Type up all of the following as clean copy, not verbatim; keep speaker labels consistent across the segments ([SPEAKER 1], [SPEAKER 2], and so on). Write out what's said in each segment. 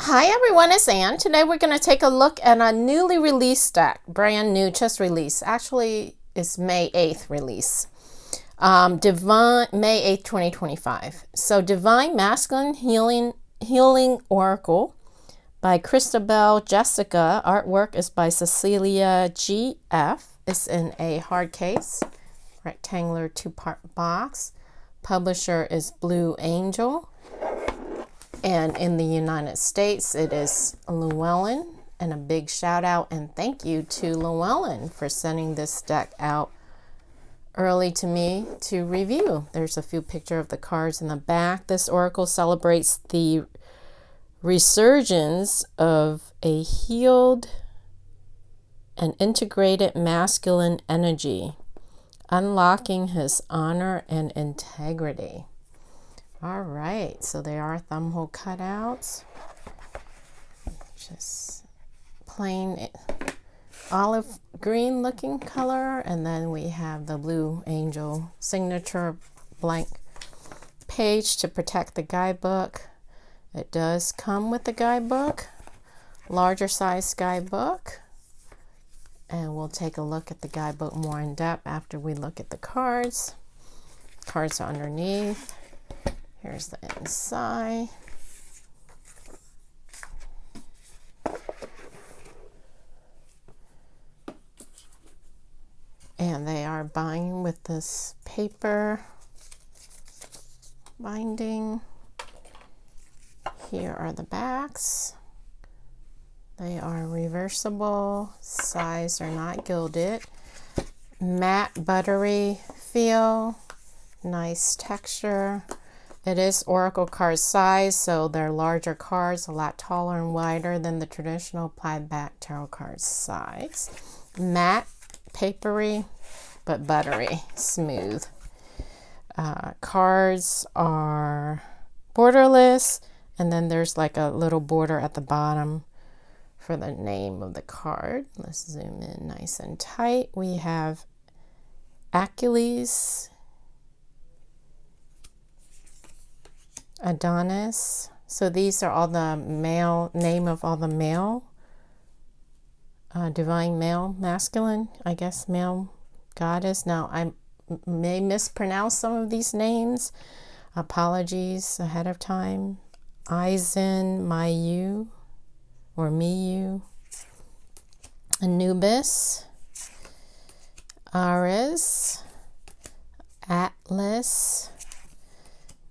[SPEAKER 1] Hi everyone, it's Ann. Today we're going to take a look at a newly released deck, brand new, just released. Actually, it's May 8th release. Divine May 8th, 2025. So Divine Masculine Healing Oracle by Christabel Jessica. Artwork is by Cecilia GF. It's in a hard case, rectangular 2-part box. Publisher is Blue Angel. And in the United States, it is Llewellyn. And a big shout out and thank you to Llewellyn for sending this deck out early to me to review. There's a few pictures of the cards in the back. This oracle celebrates the resurgence of a healed and integrated masculine energy, unlocking his honor and integrity. All right, so they are thumbhole cutouts. Just plain olive green looking color. And then we have the Blue Angel signature blank page to protect the guidebook. It does come with the guidebook, larger size guidebook. And we'll take a look at the guidebook more in depth after we look at the cards. Cards are underneath. Here's the inside. And they are binding with this paper binding. Here are the backs. They are reversible. Sides are not gilded. Matte buttery feel. Nice texture. It is oracle card size, so they're larger cards, a lot taller and wider than the traditional applied back tarot card size. Matte, papery, but buttery, smooth. Cards are borderless, and then there's like a little border at the bottom for the name of the card. Let's zoom in nice and tight. We have Achilles, Adonis. So these are all the male name of all the male, divine male, masculine, I guess male goddess. Now I may mispronounce some of these names. Apologies ahead of time. Eisen, Mayu, or Miyu, Anubis, Ares, Atlas,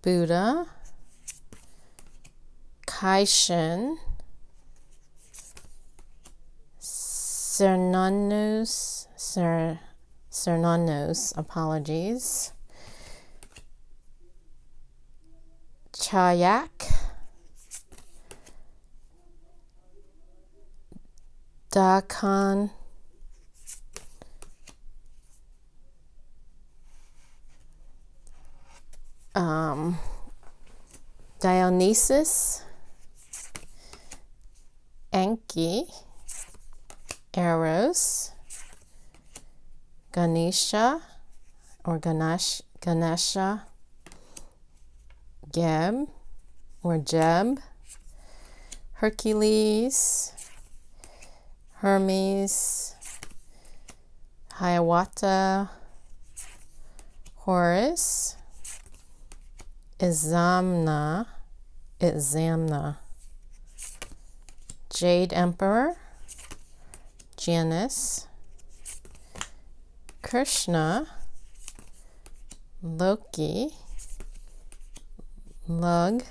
[SPEAKER 1] Buddha, Kaishin, Cernunnos, apologies, Chayak, Dakan, Dionysus, Enki, Eros, Ganesha or Ganesha, Geb or Jeb, Hercules, Hermes, Hiawatha, Horus, Izamna, Jade Emperor, Janus, Krishna, Loki, Lug,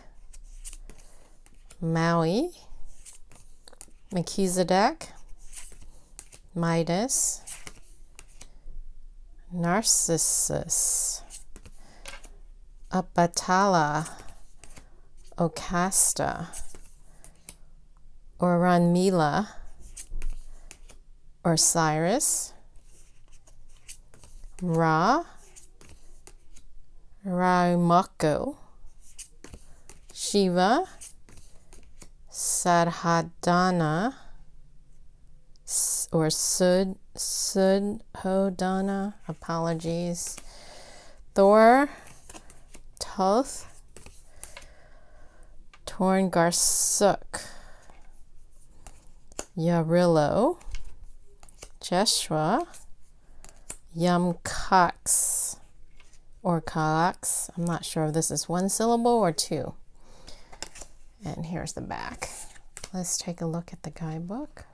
[SPEAKER 1] Maui, Melchizedek, Midas, Narcissus, Obatala, Ocasta, Oranmila, Osiris, Ra, Raimako, Shiva, Sadhadana, or Sudhodana, apologies, Thor, Toth, Torngarsuk, Yarillo, Jeshua, Yumcox, or Cox. I'm not sure if this is one syllable or two. And here's the back. Let's take a look at the guidebook.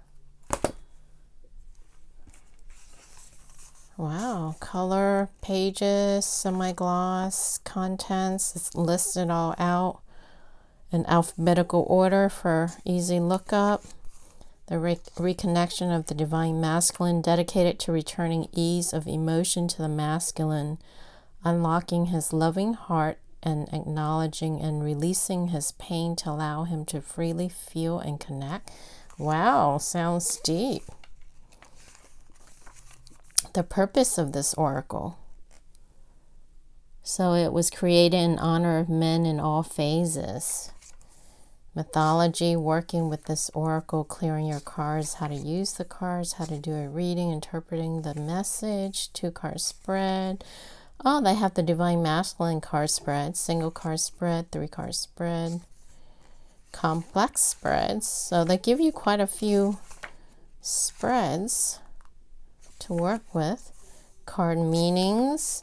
[SPEAKER 1] Wow, color, pages, semi-gloss, contents. It's listed all out in alphabetical order for easy lookup. The reconnection of the divine masculine, dedicated to returning ease of emotion to the masculine, unlocking his loving heart and acknowledging and releasing his pain to allow him to freely feel and connect. Wow, sounds deep. The purpose of this oracle. So it was created in honor of men in all phases. Mythology, working with this oracle, clearing your cards, how to use the cards, how to do a reading, interpreting the message, 2-card spread. Oh, they have the divine masculine card spread, single card spread, 3-card spread, complex spreads. So they give you quite a few spreads to work with. Card meanings,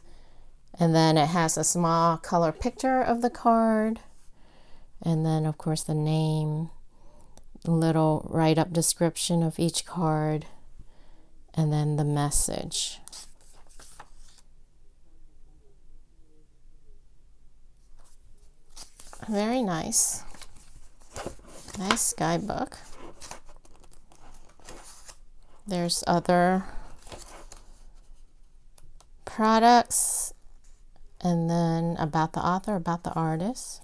[SPEAKER 1] and then it has a small color picture of the card, and then of course the name, little write-up description of each card, and then the message. Very nice. Nice guidebook. There's other products, and then about the author, about the artist.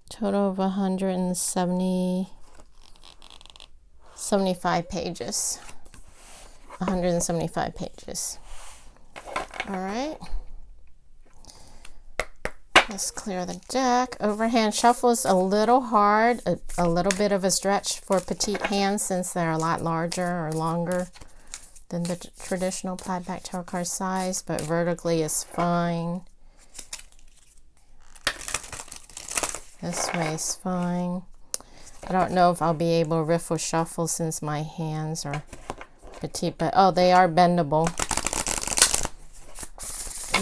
[SPEAKER 1] Total of 175 pages. 175 pages. All right. Let's clear the deck. Overhand shuffle is a little hard, a little bit of a stretch for petite hands since they're a lot larger or longer than the traditional plaid back tarot card size, but vertically is fine. This way is fine. I don't know if I'll be able to riffle shuffle since my hands are petite, but oh, they are bendable.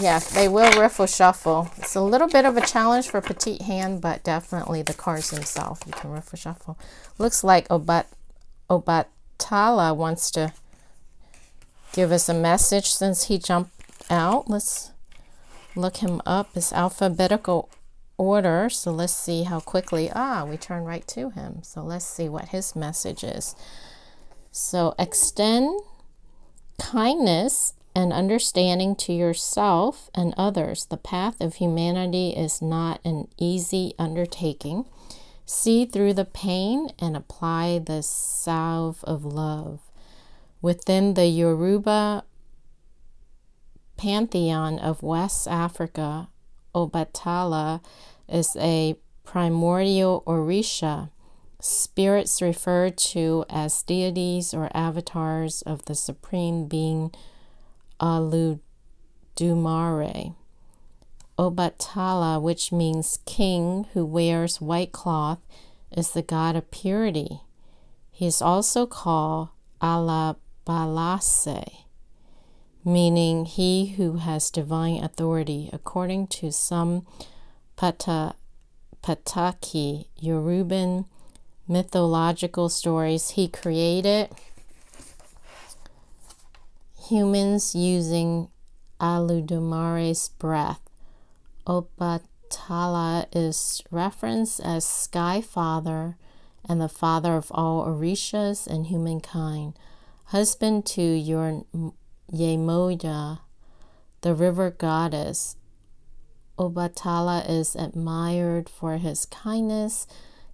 [SPEAKER 1] Yeah, they will riffle shuffle. It's a little bit of a challenge for petite hand, but definitely the cards themselves you can riffle shuffle. Looks like Obatala wants to give us a message since he jumped out. Let's look him up. It's alphabetical order, so let's see how quickly. We turn right to him. So let's see what his message is. So extend kindness and understanding to yourself and others. The path of humanity is not an easy undertaking. See through the pain and apply the salve of love. Within the Yoruba pantheon of West Africa, Obatala is a primordial Orisha, spirits referred to as deities or avatars of the supreme being Oludumare. Obatala, which means king who wears white cloth, is the god of purity. He is also called Alabalase, meaning he who has divine authority. According to some Pataki Yoruban mythological stories, he created humans using Oludumare's breath. Obatala is referenced as Sky Father and the father of all Orishas and humankind, husband to Yemoja, the river goddess. Obatala is admired for his kindness,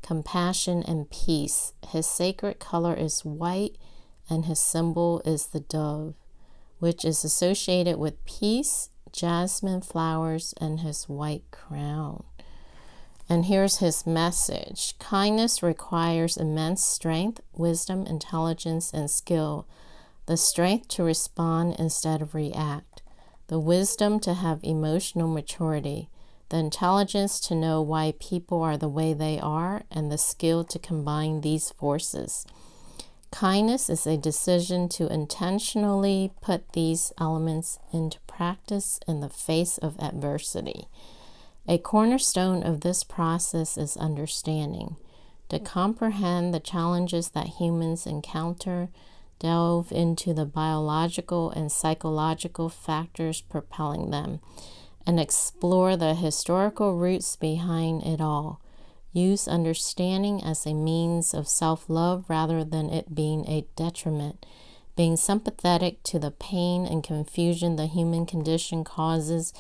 [SPEAKER 1] compassion, and peace. His sacred color is white, and his symbol is the dove, which is associated with peace, jasmine flowers, and his white crown. And here's his message. Kindness requires immense strength, wisdom, intelligence, and skill. The strength to respond instead of react. The wisdom to have emotional maturity. the intelligence to know why people are the way they are, and the skill to combine these forces. Kindness is a decision to intentionally put these elements into practice in the face of adversity. A cornerstone of this process is understanding. To comprehend the challenges that humans encounter, delve into the biological and psychological factors propelling them, and explore the historical roots behind it all. Use understanding as a means of self-love rather than it being a detriment. Being sympathetic to the pain and confusion the human condition causes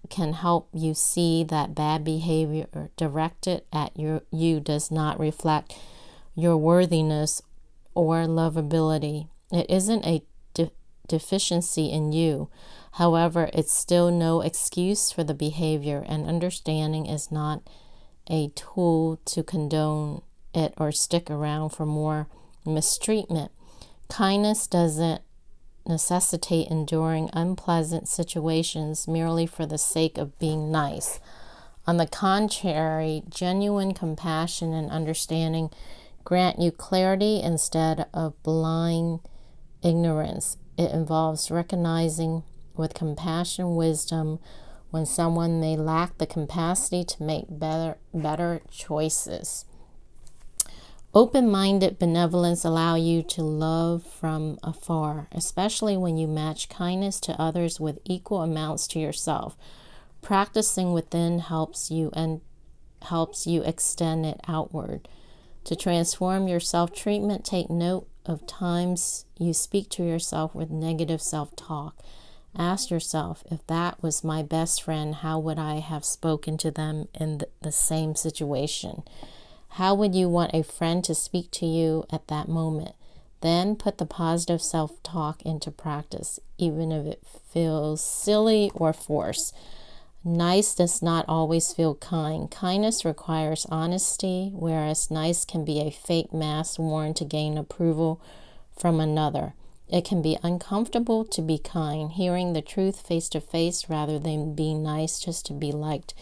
[SPEAKER 1] can help you see that bad behavior directed at you does not reflect your worthiness or lovability. It isn't a deficiency in you. However, it's still no excuse for the behavior, and understanding is not a tool to condone it or stick around for more mistreatment. Kindness doesn't necessitate enduring unpleasant situations merely for the sake of being nice. On the contrary, genuine compassion and understanding grant you clarity instead of blind ignorance. It involves recognizing with compassion, wisdom, when someone may lack the capacity to make better choices. Open-minded benevolence allows you to love from afar, especially when you match kindness to others with equal amounts to yourself. Practicing within helps you extend it outward. To transform your self-treatment, take note of times you speak to yourself with negative self-talk. Ask yourself, if that was my best friend, how would I have spoken to them in the same situation? How would you want a friend to speak to you at that moment? Then put the positive self-talk into practice, even if it feels silly or forced. Nice does not always feel kind. Kindness requires honesty, whereas nice can be a fake mask worn to gain approval from another. It can be uncomfortable to be kind. Hearing the truth face to face rather than being nice just to be liked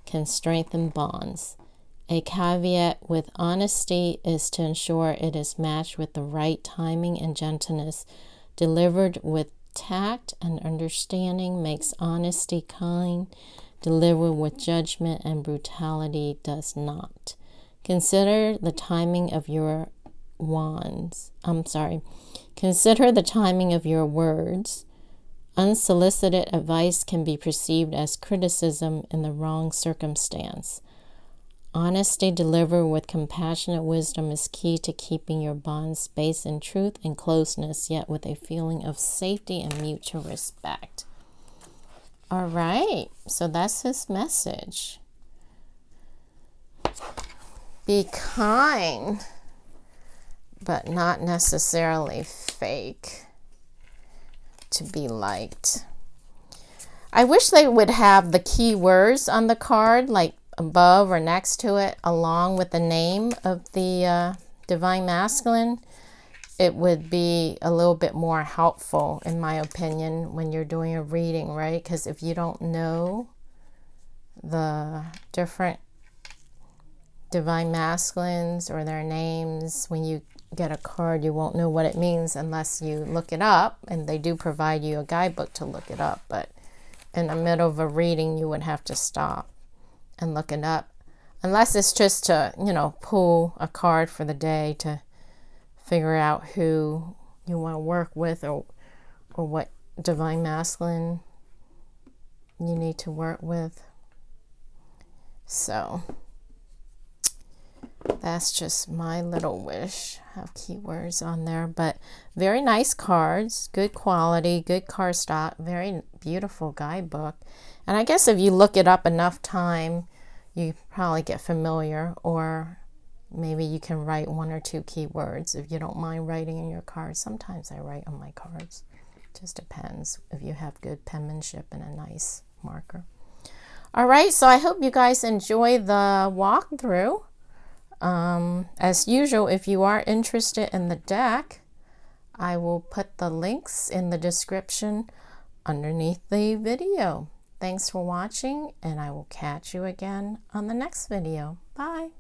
[SPEAKER 1] can strengthen bonds. A caveat with honesty is to ensure it is matched with the right timing and gentleness. Delivered with tact and understanding makes honesty kind. Delivered with judgment and brutality does not. Consider the timing of your Consider the timing of your words. Unsolicited advice can be perceived as criticism in the wrong circumstance. Honesty delivered with compassionate wisdom is key to keeping your bonds based in truth and closeness, yet with a feeling of safety and mutual respect. All right, so that's his message. Be kind, but not necessarily fake to be liked. I wish they would have the key words on the card, like above or next to it, along with the name of the Divine Masculine. It would be a little bit more helpful, in my opinion, when you're doing a reading, right? Because if you don't know the different Divine Masculines or their names, when you get a card, you won't know what it means unless you look it up, and they do provide you a guidebook to look it up, but in the middle of a reading, you would have to stop and look it up, unless it's just to, pull a card for the day to figure out who you want to work with or what Divine Masculine you need to work with. So that's just my little wish. Have keywords on there, but very nice cards, good quality, good card stock, very beautiful guidebook. And I guess if you look it up enough time, you probably get familiar, or maybe you can write 1 or 2 keywords if you don't mind writing in your cards. Sometimes I write on my cards. It just depends if you have good penmanship and a nice marker. All right, so I hope you guys enjoy the walkthrough. As usual, if you are interested in the deck, I will put the links in the description underneath the video. Thanks for watching, and I will catch you again on the next video. Bye.